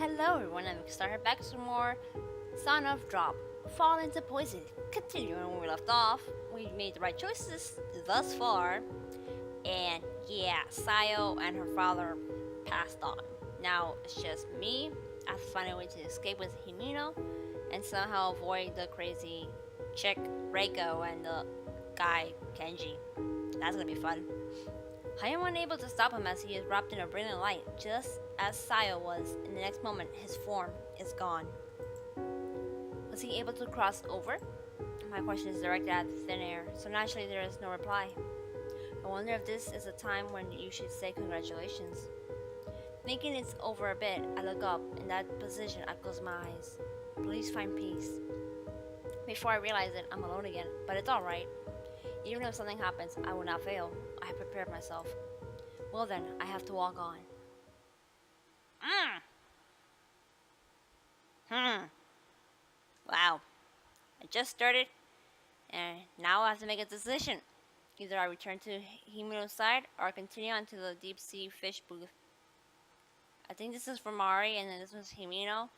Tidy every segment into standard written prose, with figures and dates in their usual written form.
Hello everyone, I'm started back some more Son of Drop. Fall into poison. Continuing where we left off, we made the right choices thus far. And yeah, Sayo and her father passed on. Now it's just me. I have to find a way to escape with Himeno and somehow avoid the crazy chick Reiko and the guy Kenji. That's gonna be fun. I am unable to stop him as he is wrapped in a brilliant light, just as Sayo was. In the next moment, his form is gone. Was he able to cross over? My question is directed at thin air, so naturally there is no reply. I wonder if this is a time when you should say congratulations. Thinking it's over a bit, I look up. In that position, I close my eyes. Please find peace. Before I realize it, I'm alone again, but it's alright. Even if something happens, I will not fail. I have prepared myself. Well then, I have to walk on. Wow. I just started, and now I have to make a decision. Either I return to Himeno's side, or continue on to the deep sea fish booth. I think this is for Mari, and then this one's Himeno.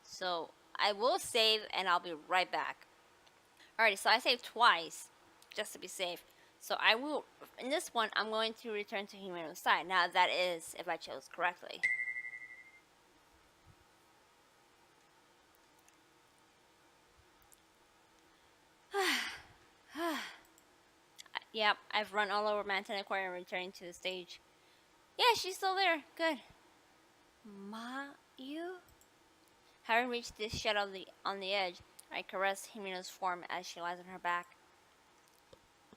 So, I will save, and I'll be right back. Alrighty, so I saved twice, just to be safe. So I will, in this one, I'm going to return to Himeno's side. Now that is if I chose correctly. Yep, I've run all over Manten Aquarium returning to the stage. Yeah, she's still there. Good. Mayu? Having reached this shed on the edge, I caress Himeno's form as she lies on her back.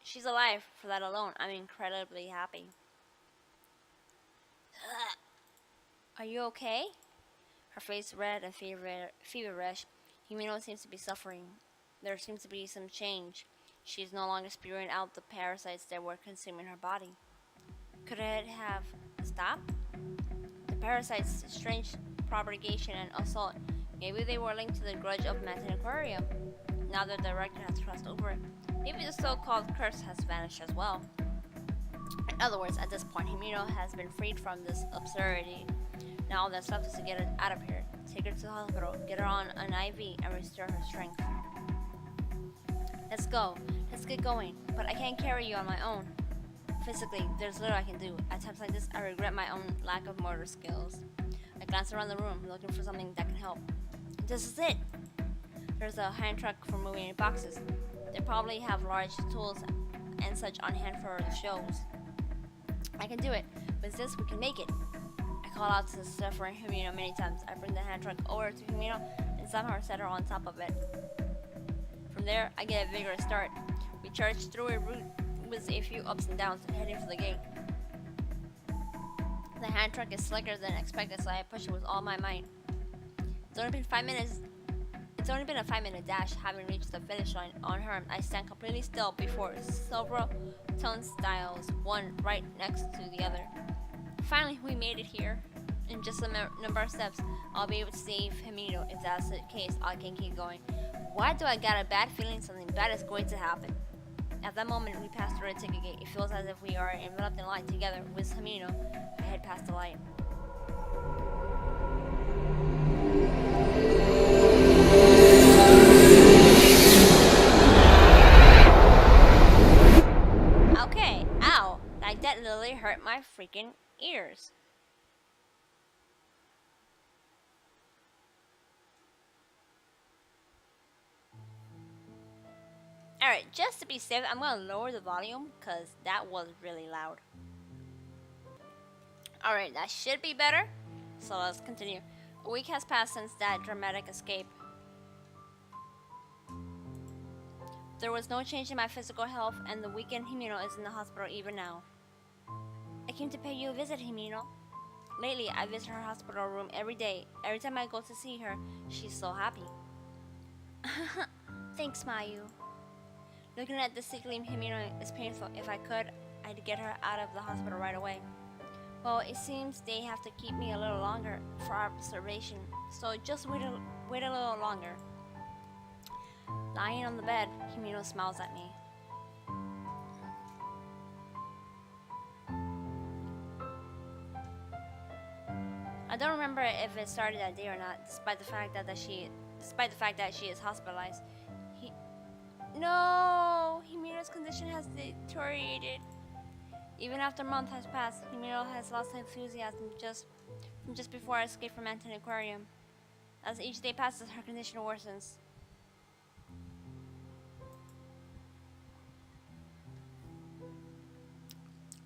She's alive. For that alone, I'm incredibly happy. Are you okay? Her face red and feverish. Himeno seems to be suffering. There seems to be some change. She is no longer spewing out the parasites that were consuming her body. Could it have stopped? The parasites' strange propagation and assault. Maybe they were linked to the grudge of Manten Aquarium. Now that the director has crossed over it, maybe the so-called curse has vanished as well. In other words, at this point, Himeno has been freed from this absurdity. Now all that's left is to get her out of here. Take her to the hospital, get her on an IV, and restore her strength. Let's go. Let's get going. But I can't carry you on my own. Physically, there's little I can do. At times like this, I regret my own lack of motor skills. I glance around the room, looking for something that can help. This is it! There's a hand truck for moving boxes. They probably have large tools and such on hand for the shows. I can do it. With this, we can make it. I call out to the suffering Himeno many times. I bring the hand truck over to Himeno and somehow set her on top of it. From there, I get a vigorous start. We charge through a route with a few ups and downs, heading for the gate. The hand truck is slicker than expected, so I push it with all my might. It's only been 5 minutes. It's only been a 5-minute dash. Having reached the finish line unharmed, I stand completely still before several turnstiles, one right next to the other. Finally, we made it here. In just a number of steps, I'll be able to save Himeno. If that's the case, I can keep going. Why do I got a bad feeling something bad is going to happen? At that moment, we pass through a ticket gate. It feels as if we are enveloped in light together with Himeno. I head past the light. Okay, ow! Like that literally hurt my freaking ears. Alright, just to be safe, I'm gonna lower the volume because that was really loud. Alright, that should be better. So let's continue. A week has passed since that dramatic escape. There was no change in my physical health, and the weakened Himeno is in the hospital even now. I came to pay you a visit, Himeno. Lately, I visit her hospital room every day. Every time I go to see her, she's so happy. Thanks, Mayu. Looking at the sickly Himeno is painful. If I could, I'd get her out of the hospital right away. Well, it seems they have to keep me a little longer for observation, so just wait a little longer. Lying on the bed, Himeno smiles at me. I don't remember if it started that day or not, despite the fact that she is hospitalized. He, no, Himeno's condition has deteriorated. Even after a month has passed, Himeno has lost her enthusiasm just before I escaped from Manten Aquarium. As each day passes, her condition worsens.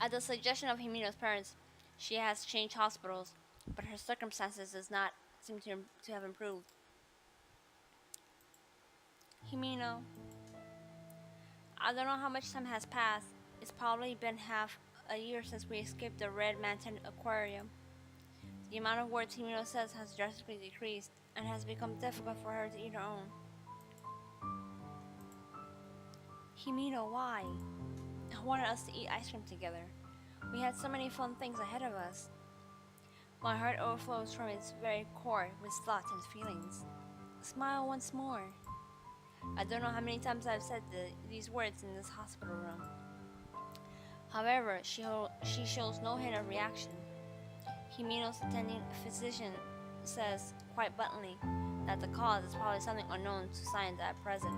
At the suggestion of Himeno's parents, she has changed hospitals, but her circumstances does not seem to have improved. Himeno, I don't know how much time has passed. It's probably been half a year since we escaped the red Manten Aquarium. The amount of words Himeno says has drastically decreased and has become difficult for her to eat her own. Himeno, why? I wanted us to eat ice cream together. We had so many fun things ahead of us. My heart overflows from its very core with thoughts and feelings. Smile once more. I don't know how many times I've said these words in this hospital room. However, she shows no hint of reaction. Himeno's attending physician says quite bluntly that the cause is probably something unknown to science at present.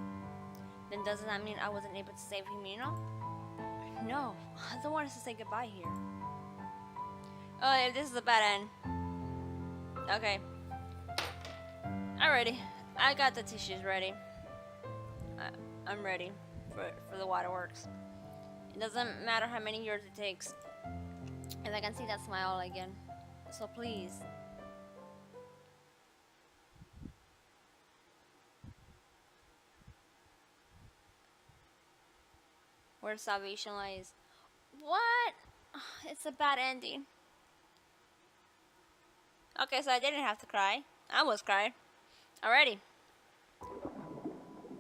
Then doesn't that mean I wasn't able to save Himeno? No, I don't want us to say goodbye here. Oh, this is a bad end. Okay. Alrighty. I got the tissues ready. I'm ready for the waterworks. It doesn't matter how many years it takes. If I can see that smile again. So please. Where salvation lies. What? It's a bad ending. Okay, so I didn't have to cry. I almost cried. Alrighty.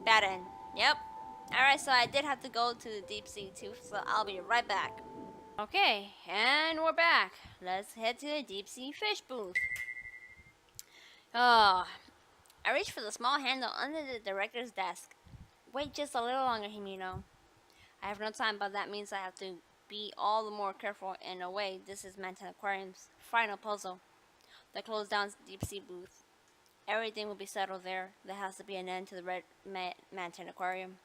Bad end. Yep. Alright, so I did have to go to the deep sea too, so I'll be right back. Okay, and we're back. Let's head to the deep sea fish booth. Oh, I reached for the small handle under the director's desk. Wait just a little longer, Himeno. I have no time, but that means I have to be all the more careful. In a way, this is Manten Aquarium's final puzzle. The closed down deep sea booth. Everything will be settled there. There has to be an end to the red Manten Aquarium.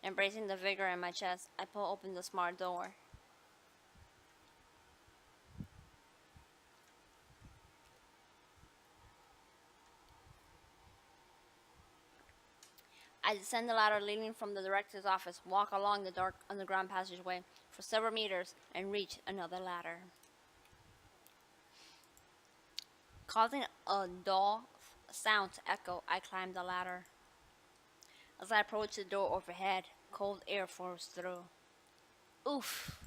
Embracing the vigor in my chest, I pull open the smart door. I descend the ladder leading from the director's office, walk along the dark underground passageway for several meters, and reach another ladder. Causing a dull sound to echo, I climb the ladder. As I approach the door overhead, cold air flows through. Oof!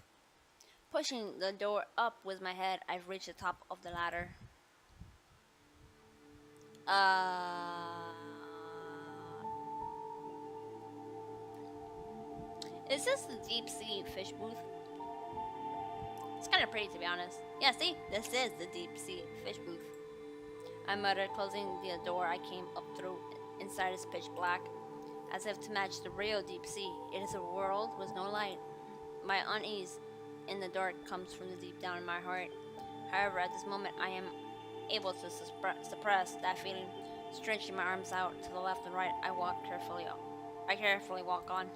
Pushing the door up with my head, I've reached the top of the ladder. Is this the deep sea fish booth? It's kind of pretty, to be honest. Yeah, see? This is the deep sea fish booth. I muttered, closing the door I came up through. Inside is pitch black. As if to match the real deep sea, it is a world with no light. My unease in the dark comes from the deep down in my heart. However, at this moment, I am able to suppress that feeling. Stretching my arms out to the left and right, I carefully walk on.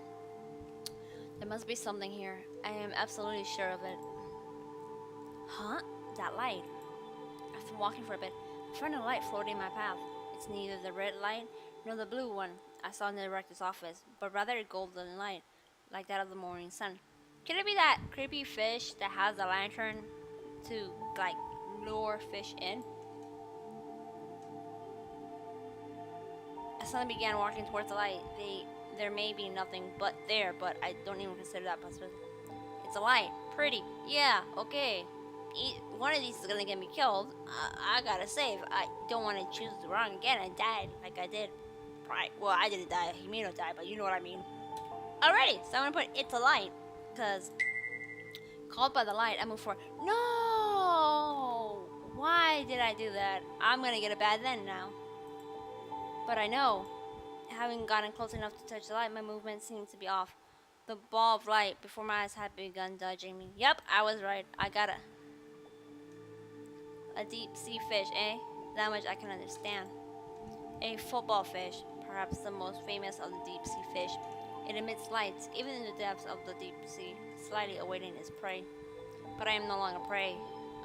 There must be something here. I am absolutely sure of it. Huh? That light. After walking for a bit, I find a light floating in my path. It's neither the red light nor the blue one I saw in the director's office, but rather a golden light, like that of the morning sun. Could it be that creepy fish that has a lantern to, like, lure fish in? I suddenly began walking towards the light. There may be nothing but I don't even consider that possible. It's a light. Pretty. Yeah, okay. One of these is gonna get me killed. I gotta save. I don't want to choose the wrong again. I died like I did. Right. Well, I didn't die. Himeno died, but you know what I mean. Alrighty, so I'm gonna put it's a light. Because called by the light, I move forward. No! Why did I do that? I'm gonna get a bad end now. But I know, having gotten close enough to touch the light, my movement seemed to be off. The ball of light before my eyes had begun dodging me. Yep, I was right. I got A deep sea fish, eh? That much I can understand. A football fish, perhaps the most famous of the deep sea fish. It emits lights, even in the depths of the deep sea, slyly awaiting its prey. But I am no longer prey.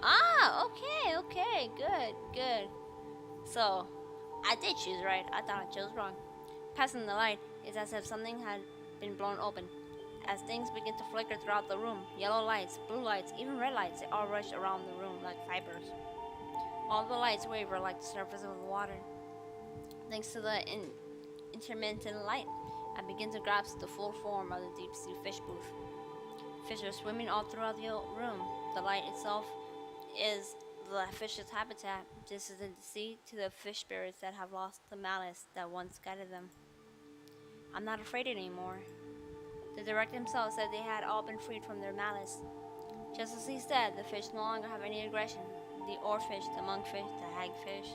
Ah, okay, good. So, I did choose right. I thought I chose wrong. Passing the light is as if something had been blown open. As things begin to flicker throughout the room, yellow lights, blue lights, even red lights, they all rush around the room like fibers. All the lights waver like the surface of the water. Thanks to the intermittent light, I begin to grasp the full form of the deep sea fish booth. Fish are swimming all throughout the room. The light itself is the fish's habitat. This is the sea to the fish spirits that have lost the malice that once guided them. I'm not afraid anymore. The director himself said they had all been freed from their malice. Just as he said, the fish no longer have any aggression. The oarfish, the monkfish, the hagfish.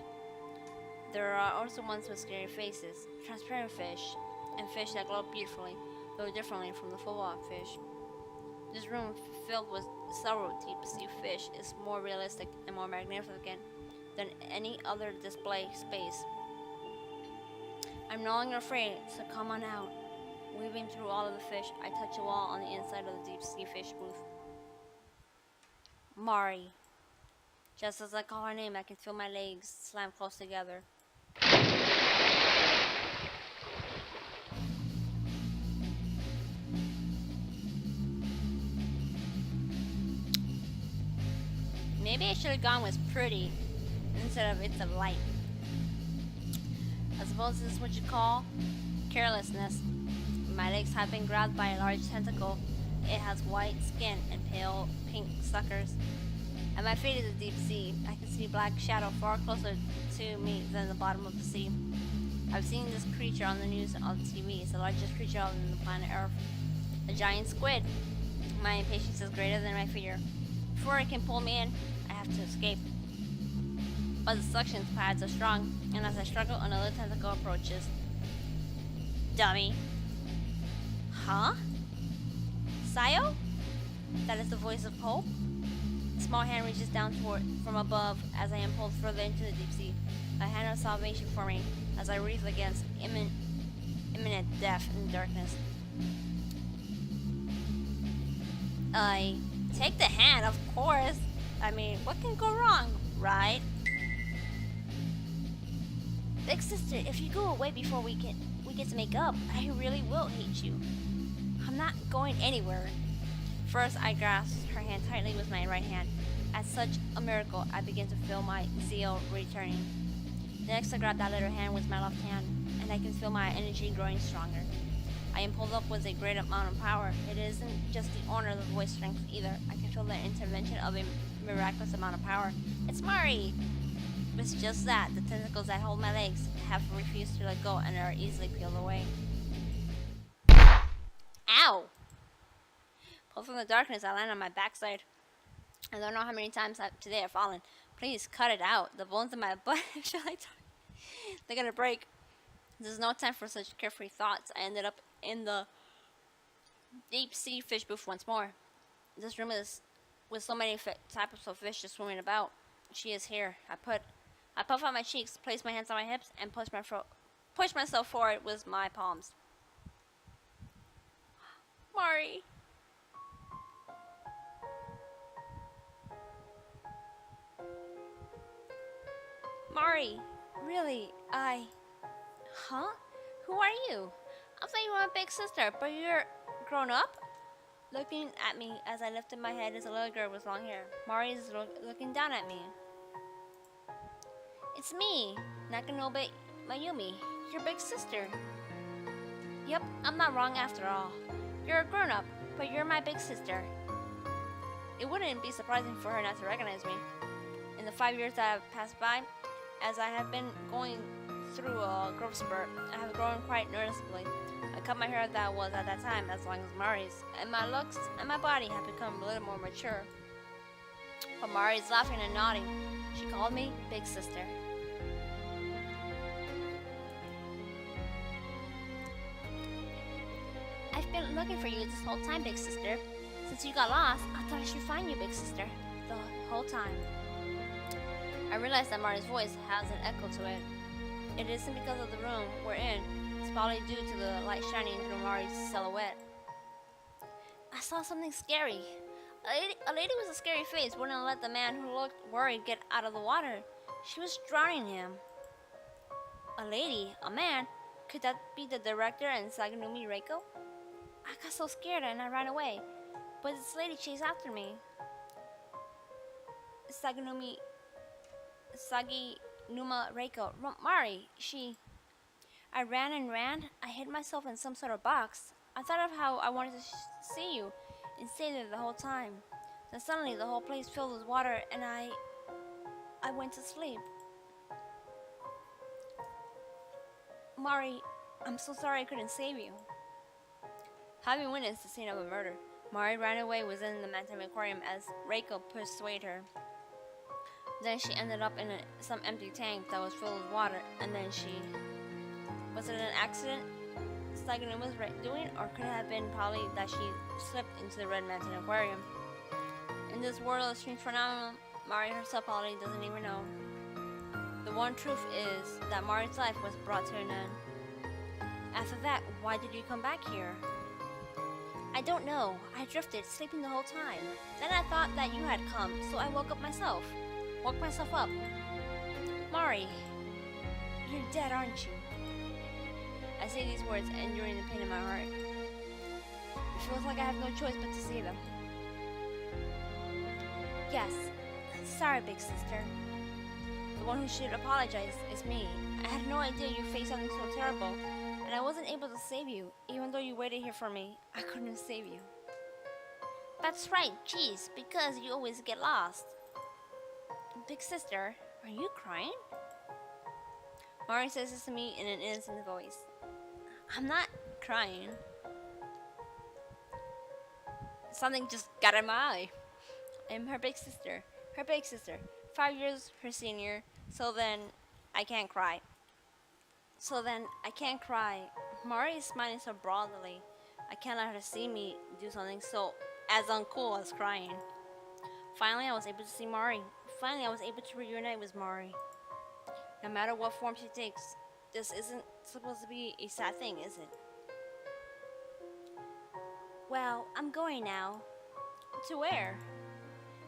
There are also ones with scary faces, transparent fish, and fish that glow beautifully, though differently from the football fish. This room filled with several deep sea fish is more realistic and more magnificent than any other display space. I'm no longer afraid, so come on out. Weaving through all of the fish, I touch a wall on the inside of the deep sea fish booth. Mari. Just as I call her name, I can feel my legs slam close together. Maybe I should have gone with pretty instead of it's a light. I suppose this is what you call carelessness. My legs have been grabbed by a large tentacle. It has white skin and pale pink suckers. At my feet is the deep sea. I can see a black shadow far closer to me than the bottom of the sea. I've seen this creature on the news and on TV. It's the largest creature on the planet Earth. A giant squid. My impatience is greater than my fear. Before it can pull me in, I have to escape. But the suction pads are strong, and as I struggle, another tentacle approaches. Dummy. Huh? Sayo? That is the voice of Pope? A small hand reaches down toward from above as I am pulled further into the deep sea. A hand of salvation for me as I wreathe against imminent death in darkness. I take the hand, of course. I mean, what can go wrong, right? Big sister, if you go away before we get to make up, I really will hate you. I'm not going anywhere. First, I grasp her hand tightly with my right hand. At such a miracle, I begin to feel my zeal returning. Next, I grab that little hand with my left hand, and I can feel my energy growing stronger. I am pulled up with a great amount of power. It isn't just the honor of the voice strength either. I can feel the intervention of a miraculous amount of power. It's Mari! It's just that. The tentacles that hold my legs have refused to let go and are easily peeled away. Ow! Pulled from the darkness, I land on my backside. I don't know how many times today I've fallen. Please cut it out. The bones in my butt feel like they're gonna break. There's no time for such carefree thoughts. I ended up in the deep sea fish booth once more. This room is with so many types of fish just swimming about. She is here. I puff out my cheeks, place my hands on my hips, and push myself forward with my palms. Mari. Mari, really, Huh? Who are you? I thought you were my big sister, but you're grown up? Looking at me as I lifted my head as a little girl with long hair. Mari is looking down at me. It's me, Nakanobe Mayumi, your big sister. Yep, I'm not wrong after all. You're a grown-up, but you're my big sister. It wouldn't be surprising for her not to recognize me. In the 5 years that have passed by, as I have been going through a growth spurt, I have grown quite noticeably. I cut my hair that was at that time as long as Mari's, and my looks and my body have become a little more mature. But Mari's laughing and nodding. She called me Big Sister. I've been looking for you this whole time, Big Sister. Since you got lost, I thought I should find you, Big Sister. The whole time. I realized that Mari's voice has an echo to it. It isn't because of the room we're in. It's probably due to the light shining through Mari's silhouette. I saw something scary. A lady with a scary face wouldn't let the man who looked worried get out of the water. She was drowning him. A lady? A man? Could that be the director and Saganumi Reiko? I got so scared and I ran away. But this lady chased after me. Saginuma Reiko. Mari, she... I ran and ran. I hid myself in some sort of box. I thought of how I wanted to see you and stay there the whole time. Then suddenly the whole place filled with water and I went to sleep. Mari, I'm so sorry I couldn't save you. Having witnessed the scene of a murder, Mari ran away within the Manten Aquarium as Reiko persuaded her. Then she ended up in some empty tank that was filled with water, and then she... Was it an accident Saganuma was doing, or could it have been probably that she slipped into the red Manten Aquarium? In this world of strange phenomena, Mari herself probably doesn't even know. The one truth is that Mari's life was brought to an end. After that, why did you come back here? I don't know. I drifted, sleeping the whole time. Then I thought that you had come, so I woke myself up. Mari, you're dead, aren't you? I say these words, enduring the pain in my heart. It feels like I have no choice but to say them. Yes. Sorry, big sister. The one who should apologize is me. I had no idea you faced something so terrible, and I wasn't able to save you. Even though you waited here for me, I couldn't save you. That's right, jeez, because you always get lost. Big sister, are you crying? Mari says this to me in an innocent voice. I'm not crying. Something just got in my eye. I'm her big sister. 5 years her senior, so then I can't cry. Mari is smiling so broadly. I can't let her see me do something so as uncool as crying. Finally, I was able to see Mari. Finally, I was able to reunite with Mari. No matter what form she takes, this isn't supposed to be a sad thing, is it? Well, I'm going now. To where?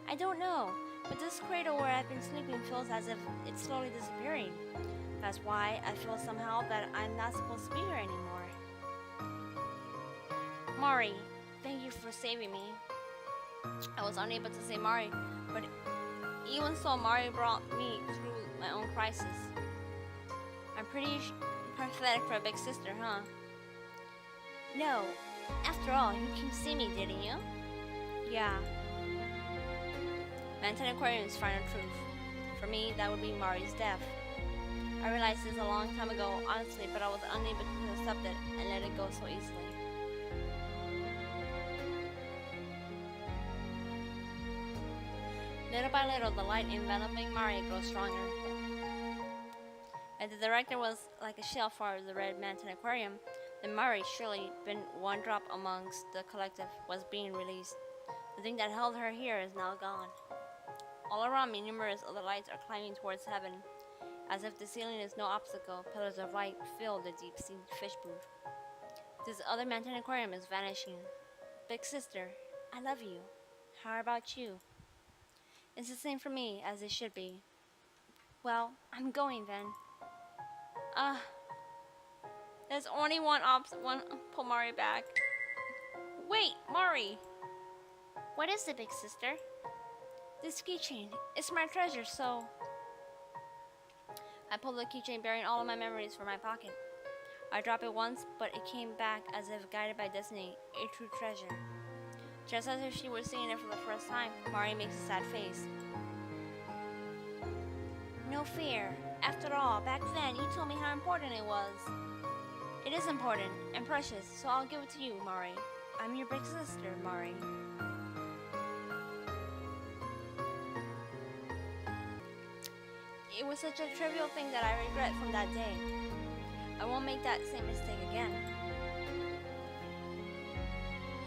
I don't know, but this cradle where I've been sleeping feels as if it's slowly disappearing. That's why I feel somehow that I'm not supposed to be here anymore. Mari, thank you for saving me. I was unable to say Mari, but even so, Mari brought me through my own crisis. I'm pretty pathetic for a big sister, huh? No. After all, you came to see me, didn't you? Yeah. Manten Aquarium's final truth. For me, that would be Mari's death. I realized this a long time ago, honestly, but I was unable to accept it and let it go so easily. Little by little, the light enveloping Mari grows stronger. If the director was like a shell for the red Manten Aquarium, then Mari, surely been one drop amongst the collective, was being released. The thing that held her here is now gone. All around me, numerous other lights are climbing towards heaven. As if the ceiling is no obstacle, pillars of light fill the deep-sea fish booth. This other Manten Aquarium is vanishing. Big sister, I love you. How about you? It's the same for me as it should be. Well, I'm going then. There's only one pull Mari back. Wait, Mari! What is it, big sister? This keychain. It's my treasure, so... I pulled the keychain bearing all of my memories from my pocket. I dropped it once, but it came back as if guided by destiny, a true treasure. Just as if she were seeing it for the first time, Mari makes a sad face. No fear. After all, back then you told me how important it was. It is important and precious, so I'll give it to you, Mari. I'm your big sister, Mari. It was such a trivial thing that I regret from that day. I won't make that same mistake again.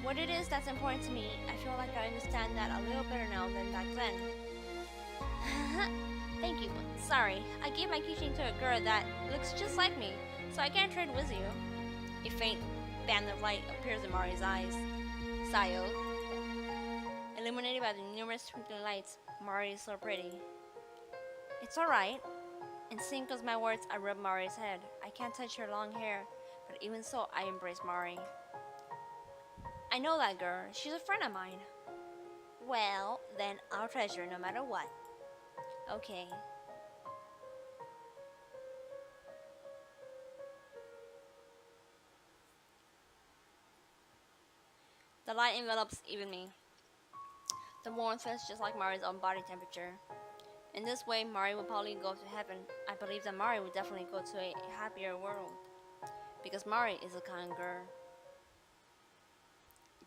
What it is that's important to me, I feel like I understand that a little better now than back then. Thank you, but sorry. I gave my keychain to a girl that looks just like me, so I can't trade with you. A faint band of light appears in Mari's eyes. Sayo. Illuminated by the numerous twinkling lights, Mari is so pretty. It's alright. In sync with my words, I rub Mari's head. I can't touch her long hair, but even so, I embrace Mari. I know that girl. She's a friend of mine. Well, then I'll treasure her no matter what. Okay. The light envelops even me. The warmth feels just like Mari's own body temperature. In this way, Mari will probably go to heaven. I believe that Mari will definitely go to a happier world. Because Mari is a kind girl.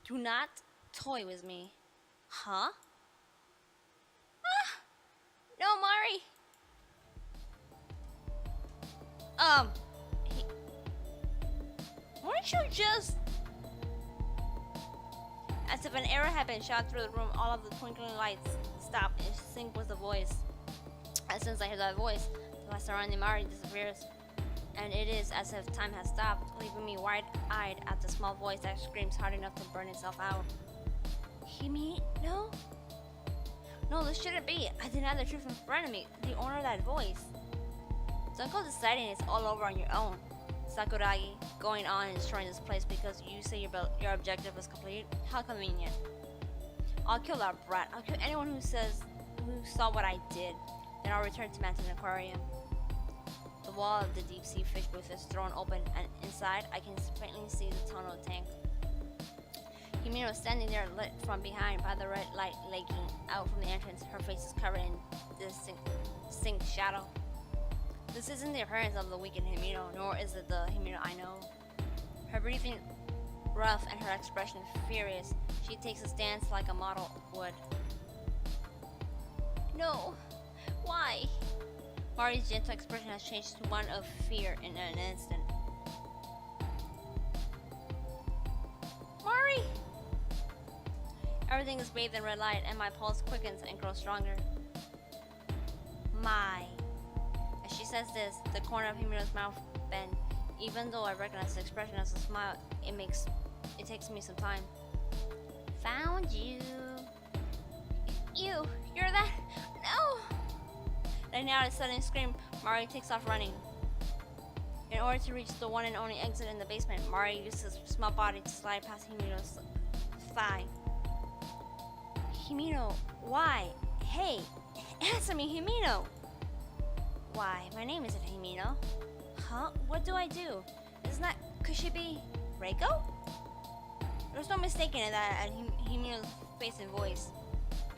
Do not toy with me. Huh? Ah! No, Mari! Weren't you just... As if an arrow had been shot through the room, all of the twinkling lights stopped and sync with the voice. As soon as I hear that voice, the light surrounding Mari disappears, and it is as if time has stopped, leaving me wide-eyed at the small voice that screams hard enough to burn itself out. Himeno? No, this shouldn't be. I deny the truth in front of me, the owner of that voice. Don't go deciding it's all over on your own. Sakuragi, going on and destroying this place because you say your objective is complete? How convenient. I'll kill that brat. I'll kill anyone who saw what I did. Then I'll return to Manten Aquarium. The wall of the deep sea fish booth is thrown open, and inside I can faintly see the tunnel tank. Himeno is standing there, lit from behind by the red light leaking out from the entrance. Her face is covered in distinct shadow. This isn't the appearance of the weakened Himeno, nor is it the Himeno I know. Her breathing rough and her expression furious. She takes a stance like a model would. No. Why? Mari's gentle expression has changed to one of fear in an instant. Mari! Everything is bathed in red light, and my pulse quickens and grows stronger. My. As she says this, the corner of Himeno's mouth bends. Even though I recognize the expression as a smile, it takes me some time. Found you. You're that? No! And now at a sudden scream, Mari takes off running. In order to reach the one and only exit in the basement, Mari uses his small body to slide past Himeno's thigh. Himeno, why? Hey, answer me, Himeno! Why, my name isn't Himeno. Huh? What do I do? Isn't that... Could she be... Reiko? There's no mistaking it that at Himeno's face and voice.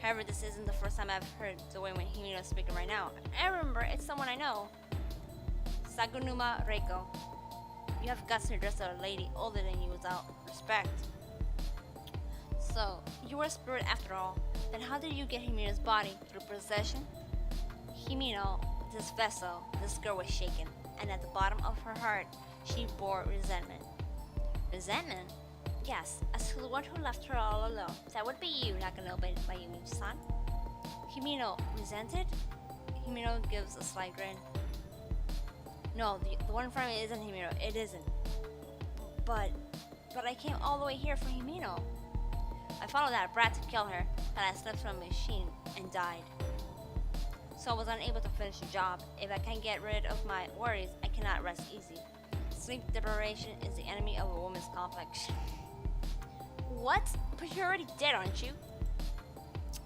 However, this isn't the first time I've heard the way when Himeno is speaking right now. I remember, it's someone I know. Sagunuma Reiko. You have guts to dress a lady older than you without respect. So, you were a spirit after all. Then how did you get Himeno's body? Through possession? Himeno, this vessel, this girl was shaken, and at the bottom of her heart, she bore resentment. Resentment? Yes, as to the one who left her all alone. That would be you, Nakanobe Mayumi-san. Himeno, resented? Himeno gives a slight grin. No, the one in front of me isn't Himeno. It isn't. But I came all the way here for Himeno. I followed that brat to kill her, but I slipped from a machine and died. So I was unable to finish the job. If I can't get rid of my worries, I cannot rest easy. Sleep deprivation is the enemy of a woman's complex. What? But you're already dead, aren't you?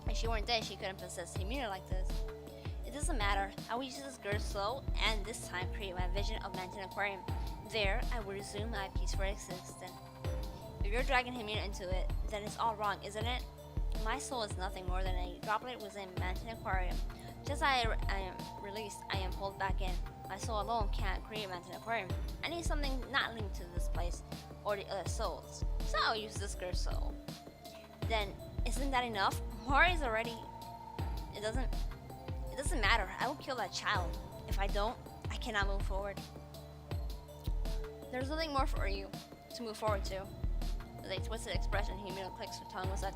If she weren't dead, she couldn't possess Himeno like this. It doesn't matter. I will use this girl's soul and this time create my vision of Manten Aquarium. There, I will resume my peaceful existence. If you're dragging Himeno into it, then it's all wrong, isn't it? My soul is nothing more than a droplet within Manten Aquarium. Just as I am released, I am pulled back in. My soul alone can't create Manten Aquarium. I need something not linked to this place or the other souls. So I'll use this girl's soul. Then, isn't that enough? Mori's already... It doesn't matter. I will kill that child. If I don't, I cannot move forward. There's nothing more for you to move forward to. With a twisted expression, Himeno clicks her tongue with a...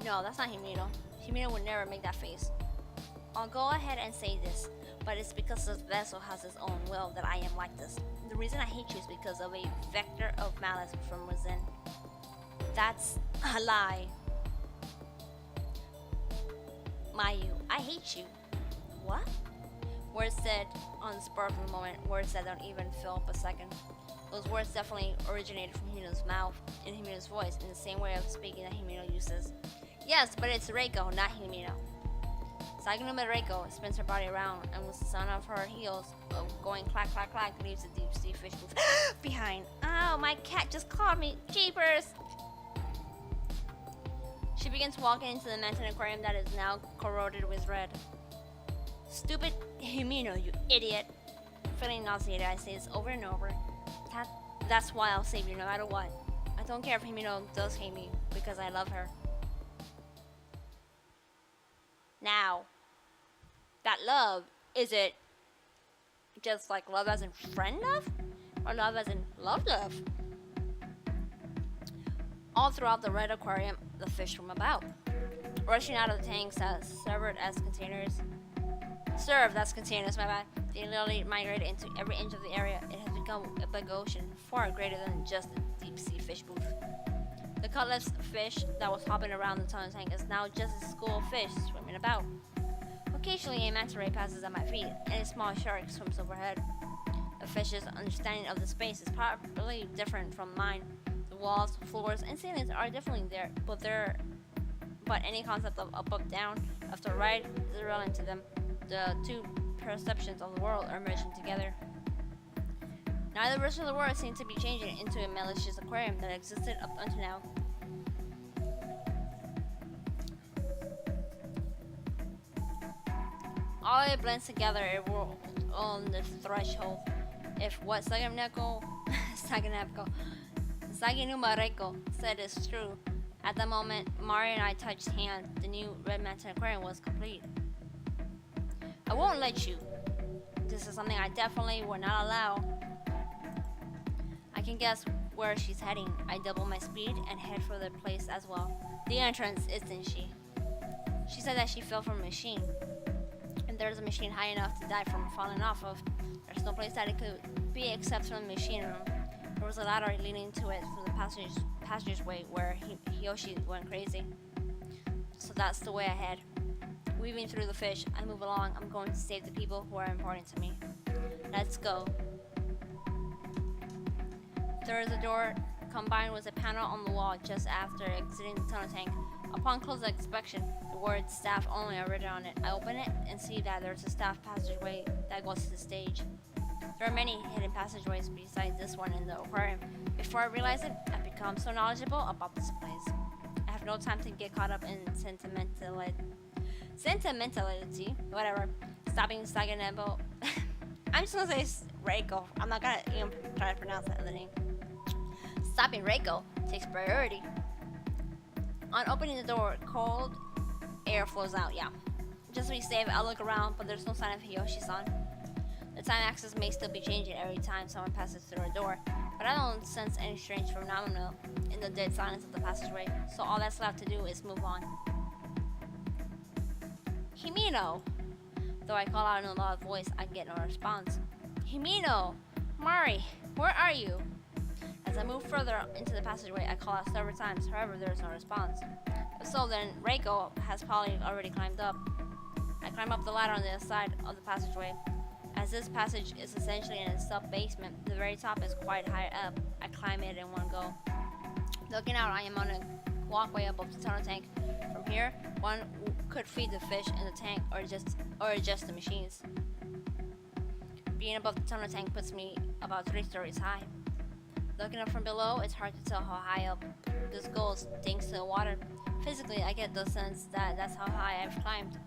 No, that's not Himeno. Himeno would never make that face. I'll go ahead and say this, but it's because this vessel has its own will that I am like this. The reason I hate you is because of a vector of malice from within. That's a lie. Mayu, I hate you. What? Words said on the spur of the moment, words that don't even fill up a second. Those words definitely originated from Himeno's mouth, in Himeno's voice, in the same way of speaking that Himeno uses. Yes, but it's Reiko, not Himeno. Saganuma Reiko spins her body around, and with the sound of her heels going clack clack clack, leaves the deep sea fish booth behind. Ow, my cat just caught me. Jeepers! She begins walking into the Manten Aquarium that is now corroded with red. Stupid Himeno, you idiot! Feeling nauseated, I say this over and over. That's why I'll save you no matter what. I don't care if Himeno does hate me, because I love her. Now, that love, is it just like love as in friend love? Or love as in love love? All throughout the red aquarium, the fish swim about, rushing out of the tanks as served as containers. Served as containers, my bad. They literally migrate into every inch of the area. It has become a big ocean, far greater than just a deep sea fish booth. The cutlass fish that was hopping around the tunnel tank is now just a school of fish swimming about. Occasionally a manta ray passes at my feet, and a small shark swims overhead. The fish's understanding of the space is probably different from mine. The walls, floors, and ceilings are definitely there, but any concept of up, down, left or right is irrelevant to them. The two perceptions of the world are merging together. Neither version of the world seemed to be changing into a malicious aquarium that existed up until now. All it blends together, a world on the threshold. If what Saganuma Reiko said is true, at the moment Mari and I touched hands, the new Red Manten Aquarium was complete. I won't let you. This is something I definitely will not allow. I can guess where she's heading. I double my speed and head for the place as well. The entrance, isn't she? She said that she fell from a machine. And there's a machine high enough to die from falling off of. There's no place that it could be except from the machine room. There was a ladder leading to it from the passage's-way where Hiyoshi went crazy. So that's the way I head. Weaving through the fish, I move along. I'm going to save the people who are important to me. Let's go. There is a door combined with a panel on the wall just after exiting the tunnel tank. Upon close inspection, the word staff only are written on it. I open it and see that there's a staff passageway that goes to the stage. There are many hidden passageways besides this one in the aquarium. Before I realize it, I've become so knowledgeable about this place. I have no time to get caught up in sentimentality, whatever. Stopping Saganebo. I'm just gonna say Reiko. I'm not gonna even try to pronounce that other name. Stopping Reiko takes priority. On opening the door, cold air flows out, yeah. Just to be safe, I look around, but there's no sign of Hiyoshi-san. The time axis may still be changing every time someone passes through a door, but I don't sense any strange phenomena in the dead silence of the passageway, so all that's left to do is move on. Himeno! Though I call out in a loud voice, I get no response. Himeno! Mari! Where are you? As I move further into the passageway, I call out several times, however there is no response. If so, then Reiko has probably already climbed up. I climb up the ladder on the other side of the passageway. As this passage is essentially in a sub-basement, the very top is quite high up. I climb it in one go. Looking out, I am on a walkway above the tunnel tank. From here, one could feed the fish in the tank or adjust the machines. Being above the tunnel tank puts me about 3 stories high. Looking up from below, it's hard to tell how high up this goes thanks to the water. Physically, I get the sense that that's how high I've climbed.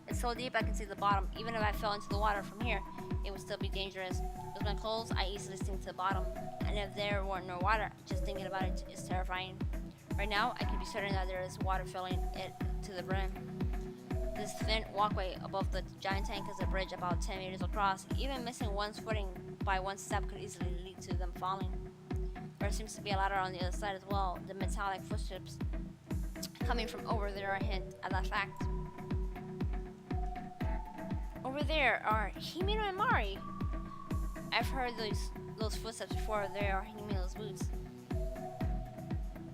It's so deep I can see the bottom. Even if I fell into the water from here, it would still be dangerous. With my clothes, I easily sink to the bottom. And if there weren't no water, just thinking about it is terrifying. Right now, I can be certain that there is water filling it to the brim. This thin walkway above the giant tank is a bridge about 10 meters across. Even missing one's footing by one step could easily lead to them falling. There seems to be a ladder on the other side as well. The metallic footsteps coming from over there hint at that fact. Over there are Himeno and Mari. I've heard those footsteps before. There are Himeno's boots.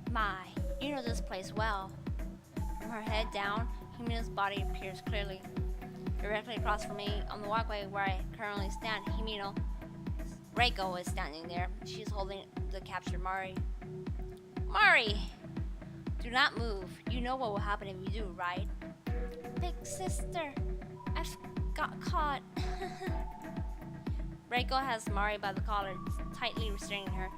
My, you know this place well. From her head down, Himeno's body appears clearly. Directly across from me, on the walkway where I currently stand, Reiko is standing there. She's holding the captured Mari. Mari! Do not move. You know what will happen if you do, right? Big sister, I've got caught. Reiko has Mari by the collar, tightly restraining her.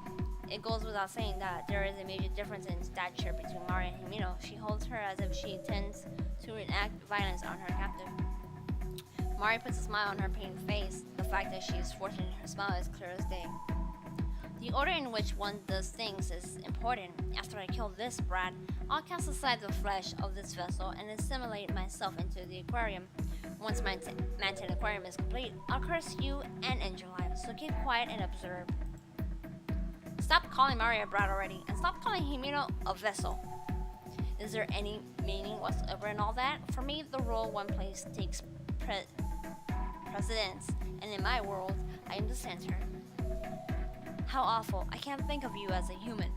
It goes without saying that there is a major difference in stature between Mari and Himeno. She holds her as if she intends to enact violence on her captive. Mari puts a smile on her pained face. The fact that she is fortunate in her smile is clear as day. The order in which one does things is important. After I kill this brat, I'll cast aside the flesh of this vessel and assimilate myself into the aquarium. Once my Manten Aquarium is complete, I'll curse you and end your life, so keep quiet and observe. Stop calling Mari a brat already, and stop calling Himeno a vessel. Is there any meaning whatsoever in all that? For me, the role one plays takes precedence, and in my world, I am the center. How awful. I can't think of you as a human.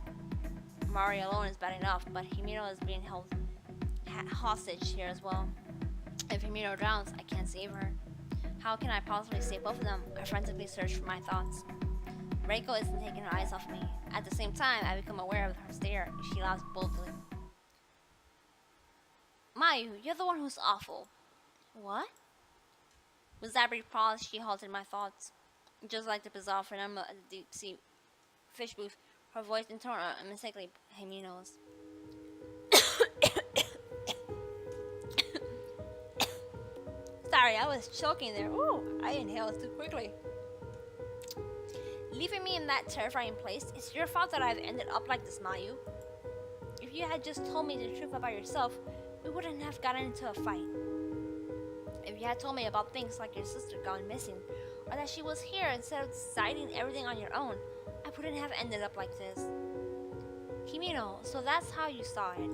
Mari alone is bad enough, but Himeno is being held hostage here as well. If Himeno drowns, I can't save her. How can I possibly save both of them? I frantically search for my thoughts. Reiko isn't taking her eyes off me. At the same time, I become aware of her stare. She laughs boldly. Mayu, you're the one who's awful. What? With that brief pause, she halted my thoughts. Just like the bizarre phenomenon at the deep-sea fish booth, her voice intoned unmistakably Himeno's. Sorry, I was choking there. Ooh, I inhaled too quickly. Leaving me in that terrifying place, it's your fault that I've ended up like this, Mayu. If you had just told me the truth about yourself, we wouldn't have gotten into a fight. If you had told me about things like your sister gone missing, or that she was here instead of deciding everything on your own, I wouldn't have ended up like this. Himeno, so that's how you saw it.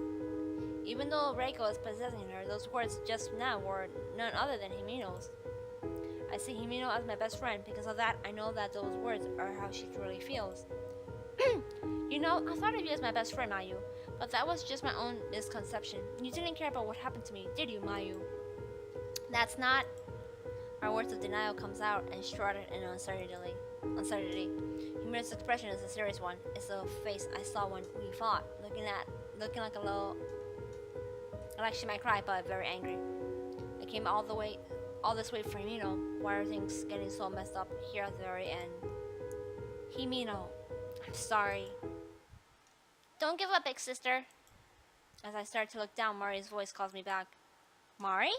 Even though Reiko is possessing her, those words just now were none other than Himeno's. I see Himeno as my best friend. Because of that, I know that those words are how she truly feels. You know, I thought of you as my best friend, Mayu, but that was just my own misconception. You didn't care about what happened to me, did you, Mayu? That's not... Our words of denial comes out and shrouded in uncertainty. Himeno's expression is a serious one. It's the face I saw when we fought, looking like a little... Like she might cry, but very angry. I came all this way for Himeno. Why are things getting so messed up here at the very end? Himeno, I'm sorry. Don't give up, big sister. As I start to look down, Mari's voice calls me back. Mari?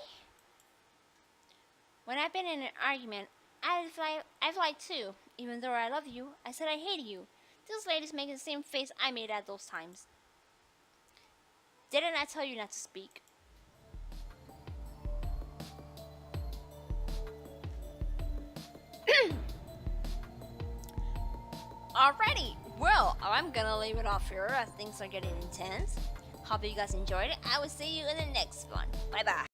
When I've been in an argument, I've lied too. Even though I love you, I said I hated you. This lady's making the same face I made at those times. Didn't I tell you not to speak? Alrighty, well, I'm gonna leave it off here as things are getting intense. Hope you guys enjoyed it. I will see you in the next one. Bye bye.